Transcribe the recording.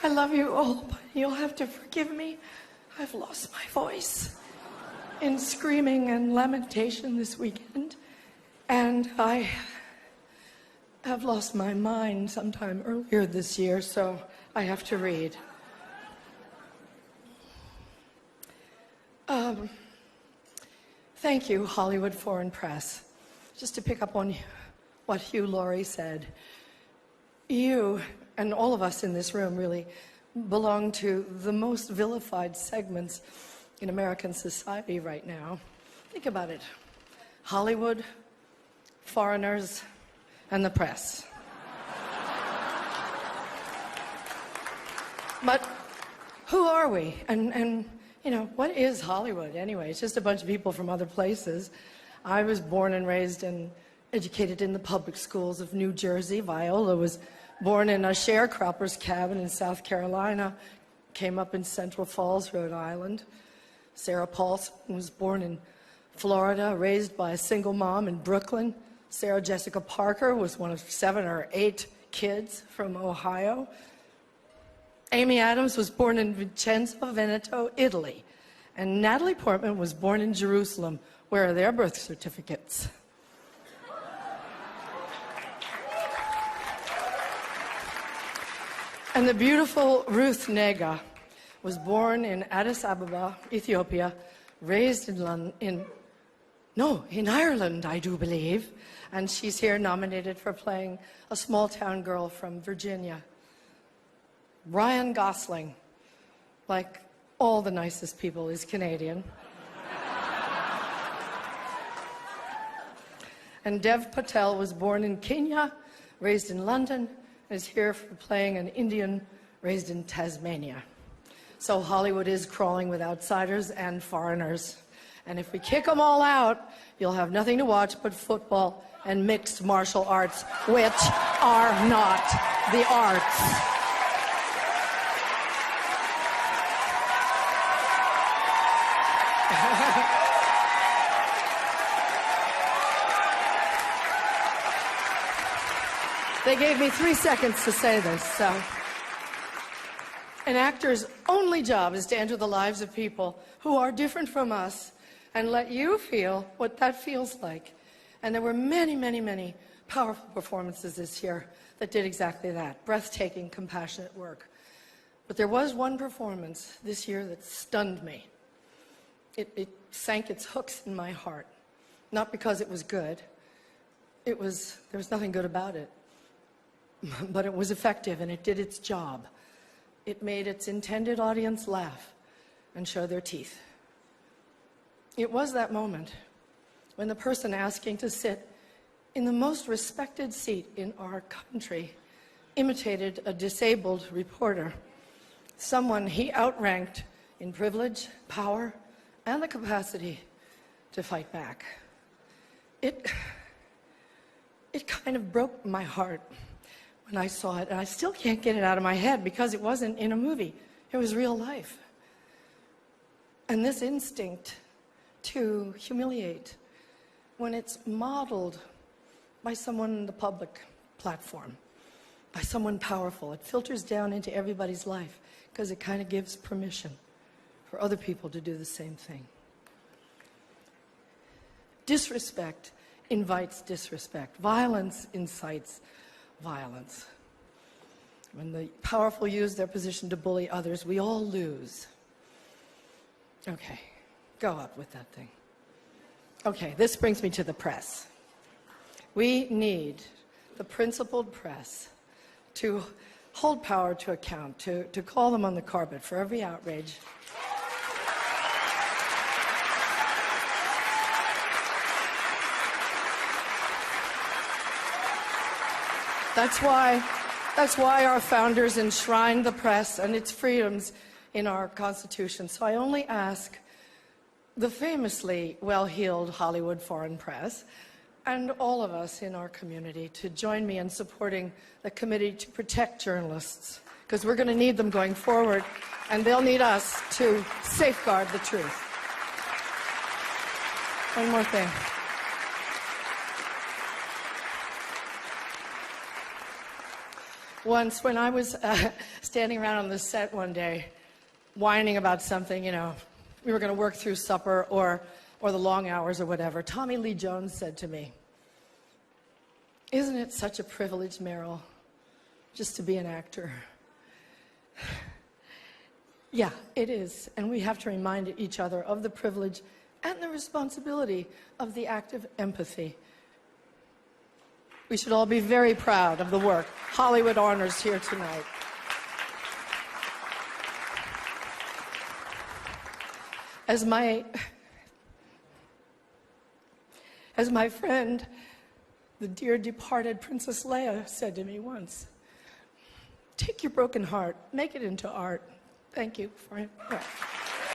I love you all, but you'll have to forgive me. I've lost my voice in screaming and lamentation this weekend. And I have lost my mind sometime earlier this year, so I have to read. Thank you, Hollywood Foreign Press. Just to pick up on what Hugh Laurie said, you and all of us in this room really belong to the most vilified segments in American society right now. Think about it. Hollywood, foreigners, and the press. But who are we? And you know, what is Hollywood anyway? It's just a bunch of people from other places. I was born and raised and educated in the public schools of New Jersey. Viola was born in a sharecropper's cabin in South Carolina, came up in Central Falls, Rhode Island. Sarah Paulson was born in Florida, raised by a single mom in Brooklyn. Sarah Jessica Parker was one of 7 or 8 kids from Ohio. Amy Adams was born in Vicenza, Veneto, Italy. And Natalie Portman was born in Jerusalem. Where are their birth certificates? And the beautiful Ruth Nega was born in Addis Ababa, Ethiopia, raised in Ireland, I do believe. And she's here nominated for playing a small-town girl from Virginia. Ryan Gosling, like all the nicest people, is Canadian. And Dev Patel was born in Kenya, raised in London, and is here for playing an Indian raised in Tasmania. So Hollywood is crawling with outsiders and foreigners. And if we kick them all out, you'll have nothing to watch but football and mixed martial arts, which are not the arts. They gave me 3 seconds to say this, so. An actor's only job is to enter the lives of people who are different from us and let you feel what that feels like. And there were many, many, many powerful performances this year that did exactly that. Breathtaking, compassionate work. But there was one performance this year that stunned me. It sank its hooks in my heart. Not because it was good. There was nothing good about it. But it was effective, and it did its job. It made its intended audience laugh and show their teeth. It was that moment when the person asking to sit in the most respected seat in our country imitated a disabled reporter, someone he outranked in privilege, power, and the capacity to fight back. It kind of broke my heart when I saw it, and I still can't get it out of my head because it wasn't in a movie. It was real life. And this instinct to humiliate, when it's modeled by someone in the public platform, by someone powerful, it filters down into everybody's life because it kind of gives permission for other people to do the same thing. Disrespect invites disrespect. Violence incites violence. When the powerful use their position to bully others, we all lose. Okay, go up with that thing. Okay, this brings me to the press. We need the principled press to hold power to account, to call them on the carpet for every outrage. That's why our founders enshrined the press and its freedoms in our Constitution. So I only ask the famously well-heeled Hollywood Foreign Press and all of us in our community to join me in supporting the Committee to Protect Journalists, because we're going to need them going forward, and they'll need us to safeguard the truth. One more thing. Once, when I was standing around on the set one day, whining about something, we were going to work through supper or the long hours or whatever, Tommy Lee Jones said to me, "Isn't it such a privilege, Merryl, just to be an actor?" Yeah, it is. And we have to remind each other of the privilege and the responsibility of the act of empathy. We should all be very proud of the work Hollywood honors here tonight. As my friend, the dear departed Princess Leia, said to me once, "Take your broken heart, make it into art." Thank you for it.